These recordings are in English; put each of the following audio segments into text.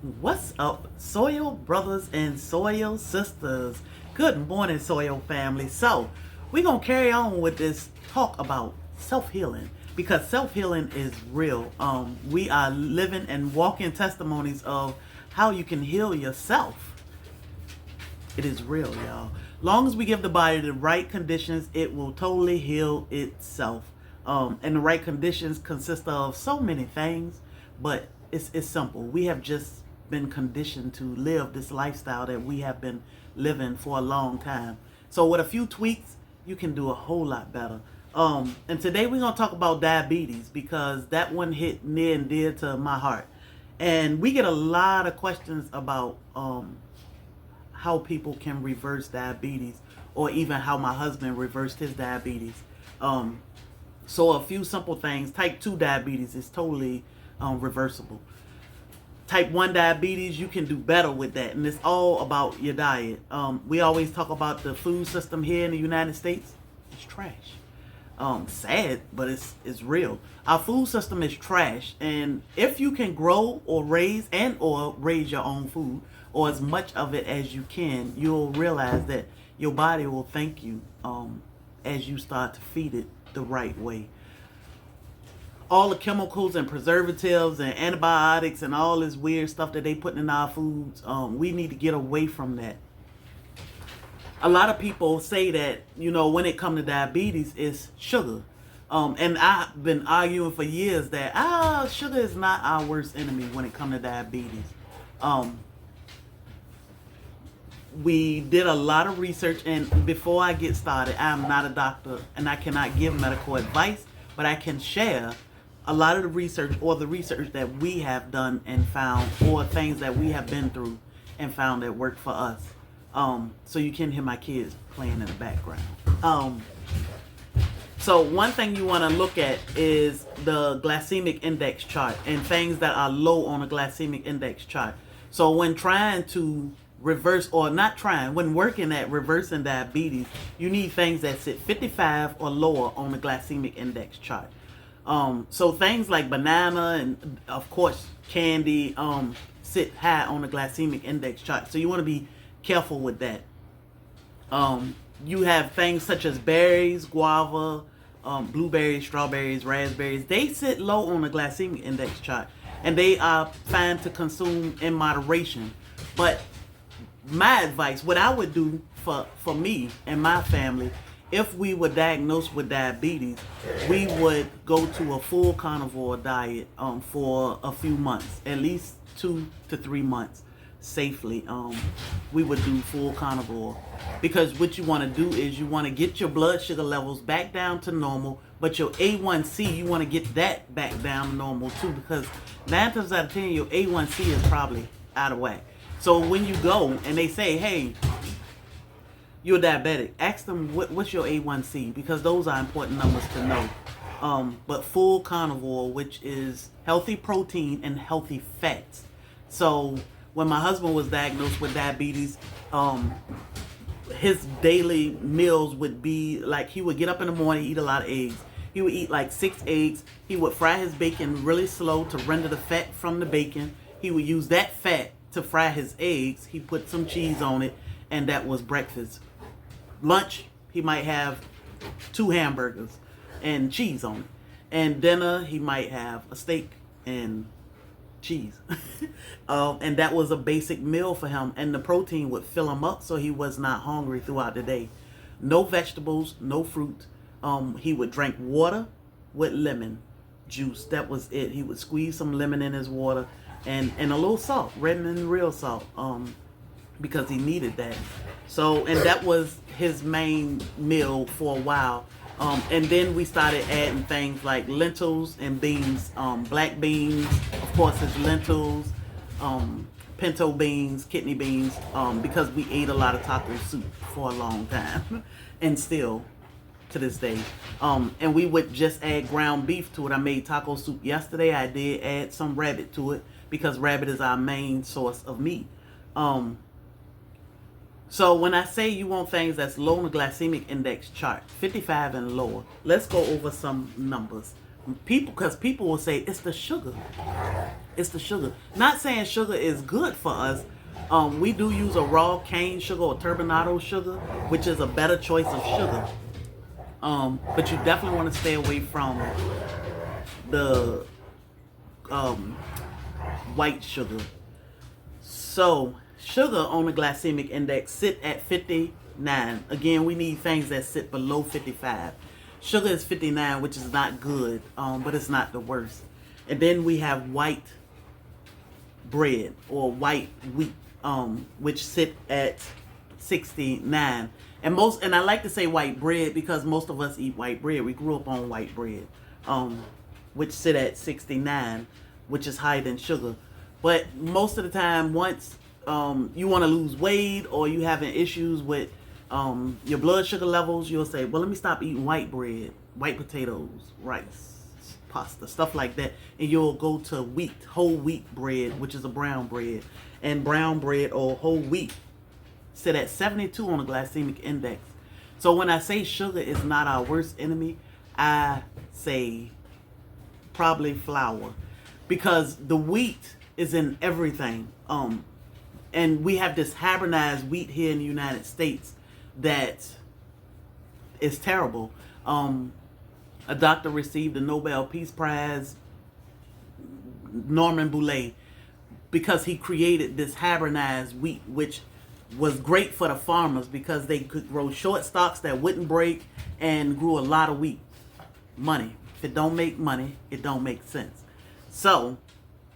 What's up, Soil brothers and Soil sisters? Good morning, Soil family. So, we're going to carry on with this talk about self-healing because self-healing is real. We are living and walking testimonies of how you can heal yourself. It is real, y'all. Long as we give the body the right conditions, it will totally heal itself. And the right conditions consist of so many things, but it's simple. We have just been conditioned to live this lifestyle that we have been living for a long time. So with a few tweaks, you can do a whole lot better. And today we're going to talk about diabetes because that one hit near and dear to my heart. And we get a lot of questions about how people can reverse diabetes, or even how my husband reversed his diabetes. So a few simple things. Type 2 diabetes is totally reversible. Type 1 diabetes, you can do better with that, and it's all about your diet. We always talk about the food system here in the United States. It's trash. Sad, but it's real. Our food system is trash, and if you can grow or raise your own food, or as much of it as you can, you'll realize that your body will thank you as you start to feed it the right way. All the chemicals and preservatives and antibiotics and all this weird stuff that they put in our foods, we need to get away from that. A lot of people say that, when it comes to diabetes, it's sugar. And I've been arguing for years that sugar is not our worst enemy when it comes to diabetes. We did a lot of research, and before I get started, I'm not a doctor and I cannot give medical advice, but I can share a lot of the research, or the research that we have done and found, or things that we have been through and found that work for us. So you can hear my kids playing in the background. So one thing you want to look at is the glycemic index chart and things that are low on the glycemic index chart. So when trying to reverse, or not trying, when working at reversing diabetes, you need things that sit 55 or lower on the glycemic index chart. So things like banana and of course candy sit high on the glycemic index chart. So you want to be careful with that. You have things such as berries, guava, blueberries, strawberries, raspberries. They sit low on the glycemic index chart, and they are fine to consume in moderation. But my advice, what I would do for me and my family, if we were diagnosed with diabetes, we would go to a full carnivore diet for a few months, at least 2 to 3 months safely. We would do full carnivore, because what you want to do is you want to get your blood sugar levels back down to normal, but your A1C, you want to get that back down to normal too, because 9 times out of 10 your A1C is probably out of whack. So when you go and they say, hey, you're diabetic, ask them what's your A1C, because those are important numbers to know. But full carnivore, which is healthy protein and healthy fats. So when my husband was diagnosed with diabetes, his daily meals would be like, he would get up in the morning, eat a lot of eggs. He would eat like 6 eggs. He would fry his bacon really slow to render the fat from the bacon. He would use that fat to fry his eggs. He put some cheese on it, and that was breakfast. Lunch, he might have 2 hamburgers and cheese on it. And dinner, he might have a steak and cheese. And that was a basic meal for him. And the protein would fill him up so he was not hungry throughout the day. No vegetables, no fruit. He would drink water with lemon juice. That was it. He would squeeze some lemon in his water and a little salt, red and real salt, because he needed that. So, and that was his main meal for a while. And then we started adding things like lentils and beans, black beans, of course it's lentils, pinto beans, kidney beans, because we ate a lot of taco soup for a long time, and still to this day. And we would just add ground beef to it. I made taco soup yesterday. I did add some rabbit to it, because rabbit is our main source of meat. So when I say you want things that's low on the glycemic index chart, 55 and lower, let's go over some numbers. Because people will say it's the sugar. It's the sugar. Not saying sugar is good for us. We do use a raw cane sugar or turbinado sugar, which is a better choice of sugar. But you definitely want to stay away from the white sugar. So sugar on the glycemic index sit at 59. Again, we need things that sit below 55. Sugar is 59, which is not good, but it's not the worst. And then we have white bread or white wheat, which sit at 69. And I like to say white bread because most of us eat white bread. We grew up on white bread, which sit at 69, which is higher than sugar. But most of the time, once you want to lose weight or you having issues with your blood sugar levels, you'll say, well, let me stop eating white bread, white potatoes, rice, pasta, stuff like that. And you'll go to wheat, whole wheat bread, which is a brown bread. And brown bread or whole wheat sit at 72 on the glycemic index. So when I say sugar is not our worst enemy, I say probably flour, because the wheat is in everything. And we have this hybridized wheat here in the United States that is terrible. A doctor received a Nobel Peace Prize, Norman Boulay, because he created this hybridized wheat, which was great for the farmers because they could grow short stalks that wouldn't break and grew a lot of wheat. Money. If it don't make money, it don't make sense. So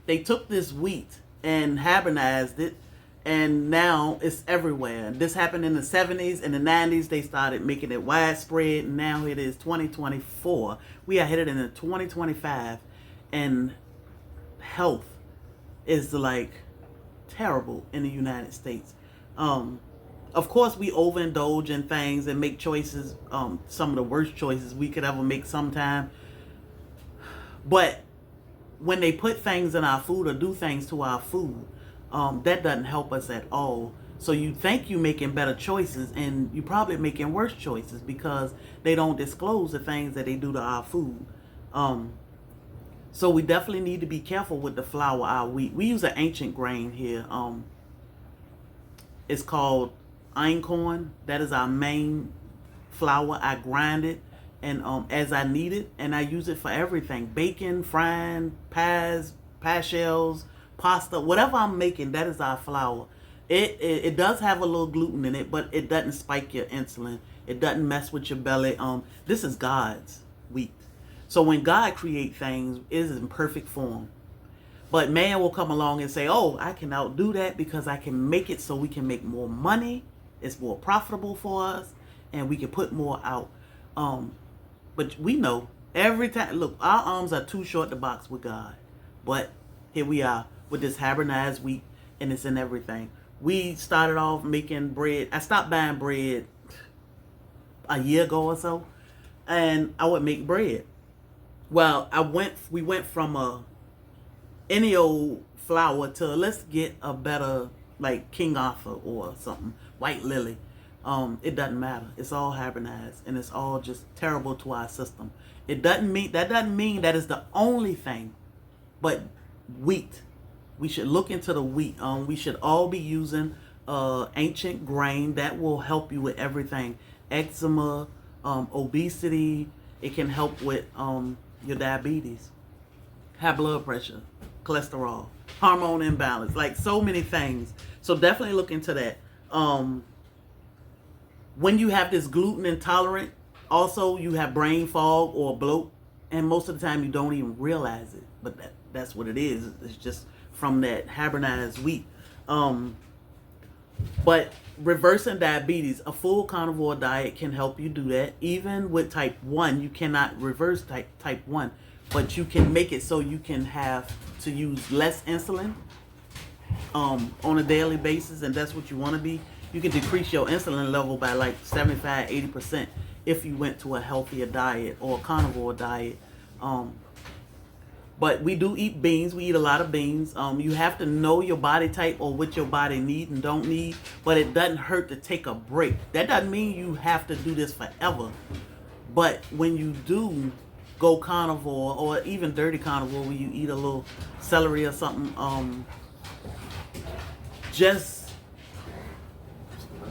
they took this wheat and hybridized it, and now it's everywhere. This happened in the 70s. In the 90s, they started making it widespread, and now it is 2024. We are headed into 2025, and health is like terrible in the United States. Of course, we overindulge in things and make choices, some of the worst choices we could ever make sometime. But when they put things in our food or do things to our food, that doesn't help us at all. So you think you're making better choices, and you're probably making worse choices because they don't disclose the things that they do to our food. So we definitely need to be careful with the flour, our wheat. We use an ancient grain here. It's called einkorn. That is our main flour. I grind it and as I need it, and I use it for everything: bacon, frying, pies, pie shells, pasta, whatever I'm making. That is our flour. It does have a little gluten in it, but it doesn't spike your insulin. It doesn't mess with your belly. This is God's wheat. So when God creates things, it is in perfect form. But man will come along and say, oh, I can outdo that because I can make it so we can make more money. It's more profitable for us, and we can put more out. But we know every time, look, our arms are too short to box with God. But here we are with this hybridized wheat, and it's in everything. We started off making bread. I stopped buying bread a year ago or so, and I would make bread. Well, we went from any old flour to let's get a better, like King Arthur or something, White Lily. It doesn't matter. It's all hybridized, and it's all just terrible to our system. That doesn't mean that is the only thing, but wheat. We should look into the wheat. We should all be using ancient grain that will help you with everything: eczema, obesity. It can help with your diabetes, high blood pressure, cholesterol, hormone imbalance, like so many things. So definitely look into that. When you have this gluten intolerant, also you have brain fog or bloat, and most of the time you don't even realize it, but that's what it is. It's just from that hybridized wheat. But reversing diabetes, a full carnivore diet can help you do that. Even with type 1, you cannot reverse type 1, but you can make it so you can have to use less insulin on a daily basis, and that's what you want to be. You can decrease your insulin level by like 75-80% if you went to a healthier diet or a carnivore diet. But we do eat beans. We eat a lot of beans. You have to know your body type or what your body needs and don't need, but it doesn't hurt to take a break. That doesn't mean you have to do this forever, but when you do, go carnivore or even dirty carnivore where you eat a little celery or something, just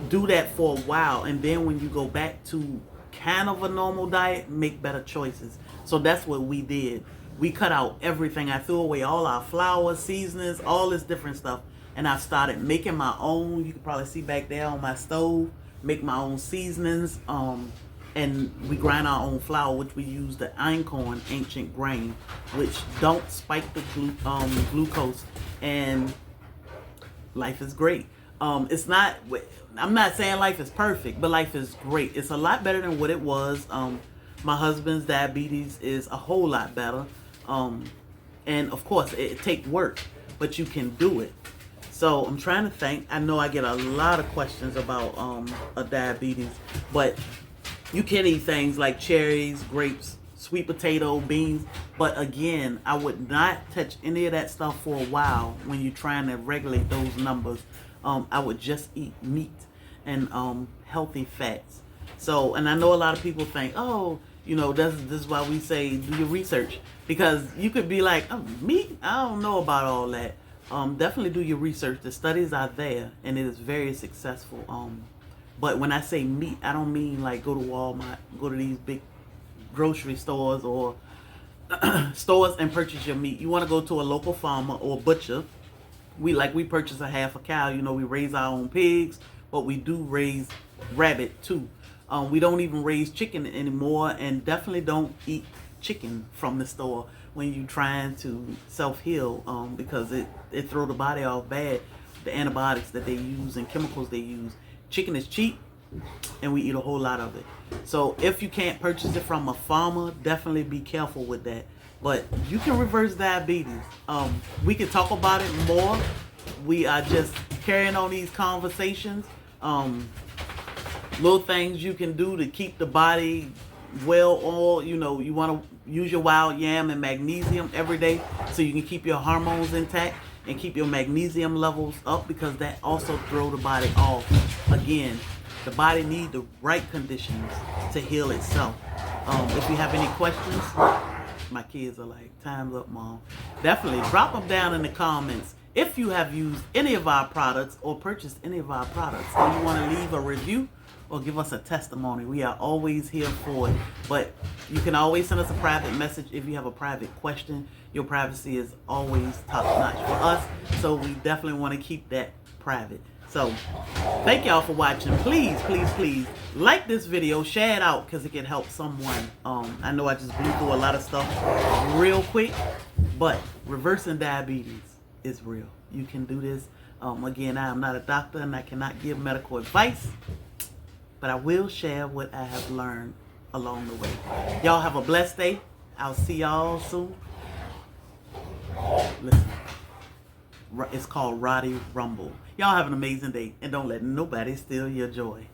do that for a while, and then when you go back to kind of a normal diet, make better choices. So that's what we did. We cut out everything. I threw away all our flour, seasonings, all this different stuff, and I started making my own. You can probably see back there on my stove, make my own seasonings, and we grind our own flour, which we use the einkorn ancient grain, which don't spike the glucose, and life is great. It's not, I'm not saying life is perfect, but life is great. It's a lot better than what it was. My husband's diabetes is a whole lot better. And of course it takes work, but you can do it. So I'm trying to think. I know I get a lot of questions about a diabetes, but you can eat things like cherries, grapes, sweet potato, beans. But again, I would not touch any of that stuff for a while when you're trying to regulate those numbers. I would just eat meat and healthy fats. So, and I know a lot of people think, oh, you know, this is why we say do your research, because you could be like, oh, meat? I don't know about all that. Definitely do your research. The studies are there, and it is very successful. But when I say meat, I don't mean like go to Walmart, go to these big grocery stores or stores and purchase your meat. You want to go to a local farmer or butcher. We purchase a half a cow. You know, we raise our own pigs, but we do raise rabbit too. We don't even raise chicken anymore, and definitely don't eat chicken from the store when you're trying to self-heal, because it throw the body off bad. The antibiotics that they use and chemicals they use. Chicken is cheap, and we eat a whole lot of it. So if you can't purchase it from a farmer, definitely be careful with that. But you can reverse diabetes. We can talk about it more. We are just carrying on these conversations. Little things you can do to keep the body well oiled. You know, you want to use your wild yam and magnesium every day so you can keep your hormones intact and keep your magnesium levels up, because that also throw the body off. Again, the body needs the right conditions to heal itself. If you have any questions, my kids are like, time's up, Mom. Definitely drop them down in the comments. If you have used any of our products or purchased any of our products and you want to leave a review or give us a testimony, we are always here for it. But you can always send us a private message if you have a private question. Your privacy is always top notch for us, so we definitely want to keep that private. So thank y'all for watching. Please, please, please like this video, share it out, because it can help someone. I know I just blew through a lot of stuff real quick, but reversing diabetes is real. You can do this. Again, I am not a doctor and I cannot give medical advice, but I will share what I have learned along the way. Y'all have a blessed day. I'll see y'all soon. Listen, it's called Roddy Rumble. Y'all have an amazing day, and don't let nobody steal your joy.